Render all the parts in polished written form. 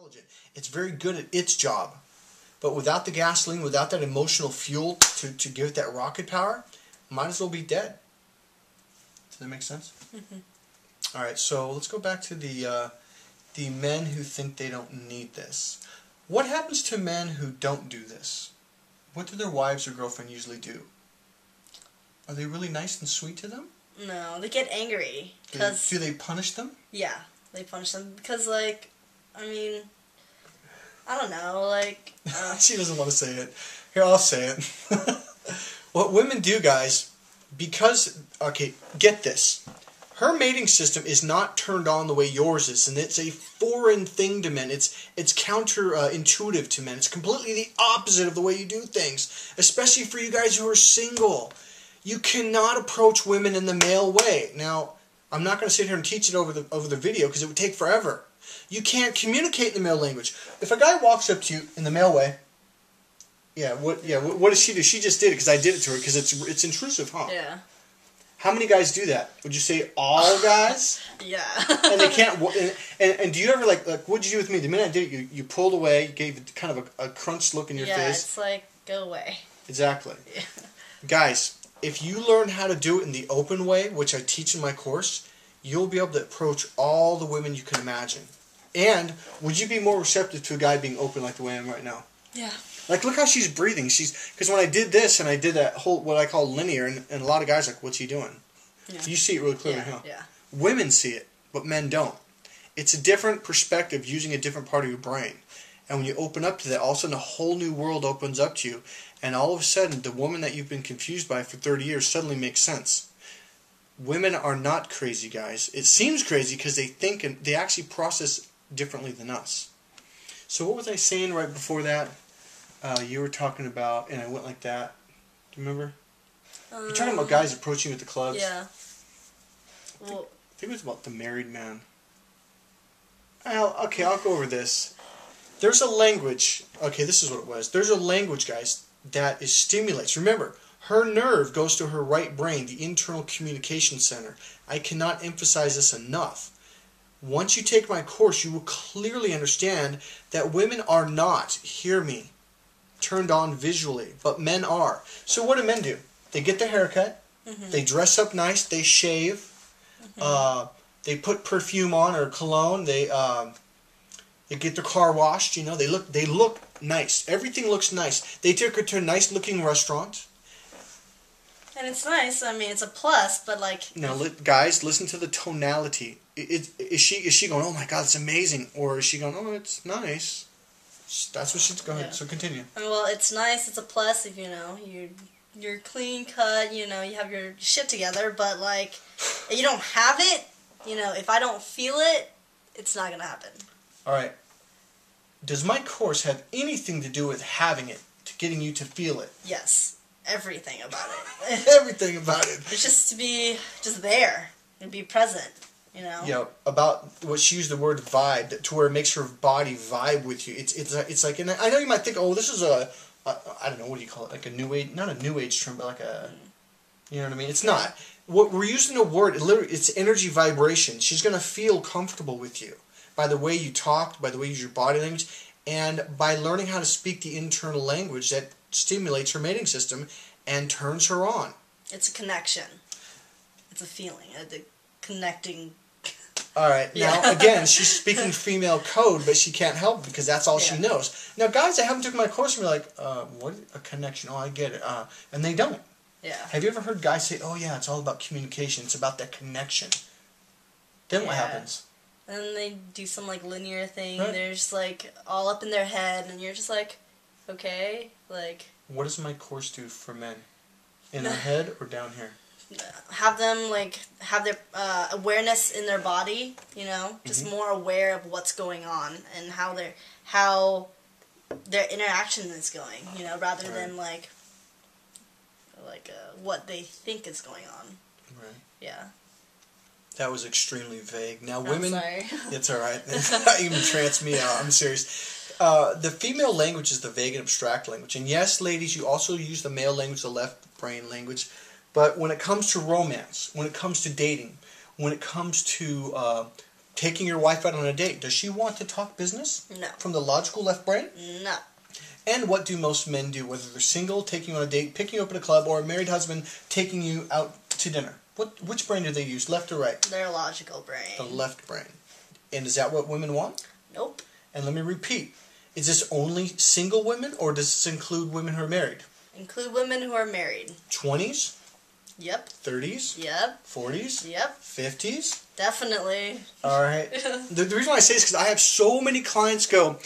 intelligent. It's very good at its job. But without the gasoline, without that emotional fuel to give it that rocket power, might as well be dead. Does that make sense? Mm-hmm. All right, so let's go back to the men who think they don't need this. What happens to men who don't do this? What do their wives or girlfriend usually do? Are they really nice and sweet to them? No, they get angry. Do they punish them? Yeah, they punish them because, like, I mean, I don't know, like... She doesn't want to say it. Here, I'll say it. What women do, guys, because... Okay, get this. Her mating system is not turned on the way yours is, and it's a foreign thing to men. It's counterintuitive to men. It's completely the opposite of the way you do things, especially for you guys who are single. You cannot approach women in the male way. Now, I'm not going to sit here and teach it over the video because it would take forever. You can't communicate in the male language. If a guy walks up to you in the male way, what does she do? She just did it because I did it to her because it's intrusive, huh? Yeah. How many guys do that? Would you say all guys? Yeah. And they can't. And do you ever like what did you do with me? The minute I did it, you pulled away. You gave kind of a crunched look in your face. Yeah, it's like go away. Exactly. Yeah. Guys, if you learn how to do it in the open way, which I teach in my course, you'll be able to approach all the women you can imagine. And would you be more receptive to a guy being open like the way I am right now? Yeah. Like, look how she's breathing. Because when I did this and I did that whole, what I call linear, and a lot of guys are like, what's he doing? Yeah. You see it really clearly, huh? Yeah. Women see it, but men don't. It's a different perspective using a different part of your brain. And when you open up to that, all of a sudden a whole new world opens up to you. And all of a sudden, the woman that you've been confused by for 30 years suddenly makes sense. Women are not crazy, guys. It seems crazy because they think and they actually process differently than us. So what was I saying right before that? You were talking about, and I went like that. Do you remember? You're talking about guys approaching you at the clubs? Yeah. I think it was about the married man. Okay, I'll go over this. There's a language. Okay, this is what it was. There's a language, guys, that stimulates. Remember, her nerve goes to her right brain, the internal communication center. I cannot emphasize this enough. Once you take my course, you will clearly understand that women are not, hear me, turned on visually, but men are. So what do men do? They get their haircut, they dress up nice, they shave, they put perfume on or cologne, they get their car washed, you know, they look nice. Everything looks nice. They took her to a nice looking restaurant. And it's nice, I mean, it's a plus, but like... Now, guys, listen to the tonality. Is she going, oh my God, it's amazing? Or is she going, oh, it's nice? That's what she's going. Yeah. So continue. Well, it's nice. It's a plus if you're clean cut. You know, you have your shit together. But like, if you don't have it, you know, if I don't feel it, it's not gonna happen. All right. Does my course have anything to do with having it, to getting you to feel it? Yes, everything about it. Everything about it. It's just to be there and be present. You know? Yeah, about what she used the word vibe, to where it makes her body vibe with you. It's like, and I know you might think, oh, this is I don't know, what do you call it? Like a new age, not a new age term, but like a, you know what I mean? It's not. What we're using a word, it's energy vibration. She's gonna feel comfortable with you by the way you talk, by the way you use your body language, and by learning how to speak the internal language that stimulates her mating system and turns her on. It's a connection. It's a feeling, connecting. All right. Now, again, she's speaking female code, but she can't help it because that's all she knows. Now, guys, I haven't took my course and be like, what? A connection. Oh, I get it. And they don't. Yeah. Have you ever heard guys say, oh, yeah, it's all about communication. It's about that connection. Then what happens? And then they do some, like, linear thing. Right. They're just, like, all up in their head, and you're just like, okay, like... What does my course do for men? In their head or down here? Have them, like, have their awareness in their body, you know, just more aware of what's going on and how their interaction is going, you know, rather than, like what they think is going on. Right. Yeah. That was extremely vague. Now, I'm women... sorry. It's all right. That even trance me out. I'm serious. The female language is the vague and abstract language. And yes, ladies, you also use the male language, the left brain language. But when it comes to romance, when it comes to dating, when it comes to taking your wife out on a date, does she want to talk business? No. From the logical left brain? No. And what do most men do, whether they're single, taking you on a date, picking you up at a club, or a married husband taking you out to dinner? Which brain do they use, left or right? Their logical brain. The left brain. And is that what women want? Nope. And let me repeat. Is this only single women, or does this include women who are married? Include women who are married. 20s? Yep. 30s? Yep. 40s? Yep. 50s? Definitely. All right. The reason why I say this is because I have so many clients go,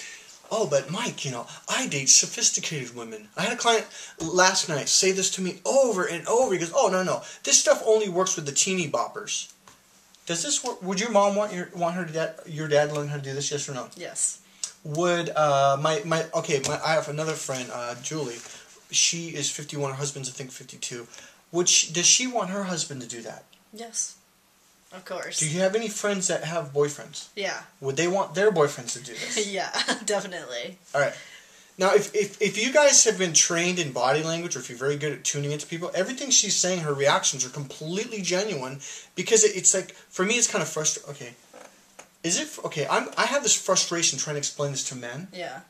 oh, but Mike, I date sophisticated women. I had a client last night say this to me over and over. He goes, oh, no. This stuff only works with the teeny boppers. Does this work? Would your mom want your dad to learn how to do this, yes or no? Yes. Would I have another friend, Julie. She is 51. Her husband's, I think, 52. Does she want her husband to do that? Yes. Of course. Do you have any friends that have boyfriends? Yeah. Would they want their boyfriends to do this? Yeah, definitely. All right. Now, if you guys have been trained in body language, or if you're very good at tuning into people, everything she's saying, her reactions are completely genuine, because it's like, for me, it's kind of frustrating. Okay. I have this frustration trying to explain this to men. Yeah.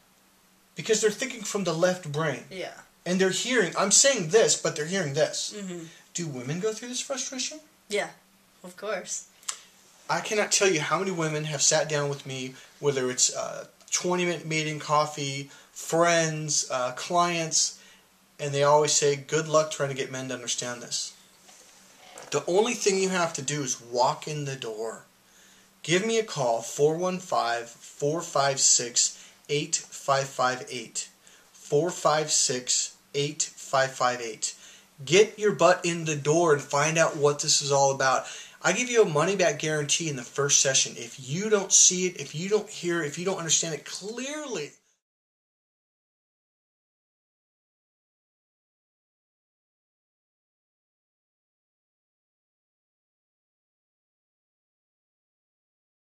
Because they're thinking from the left brain. Yeah. And they're hearing, I'm saying this, but they're hearing this. Mm-hmm. Do women go through this frustration? Yeah. Of course. I cannot tell you how many women have sat down with me, whether it's 20-minute meeting, coffee, friends, clients, and they always say, good luck trying to get men to understand this. The only thing you have to do is walk in the door. Give me a call, 415-456-8558. 456-8558. Get your butt in the door and find out what this is all about. I give you a money-back guarantee in the first session. If you don't see it, if you don't hear it, if you don't understand it clearly,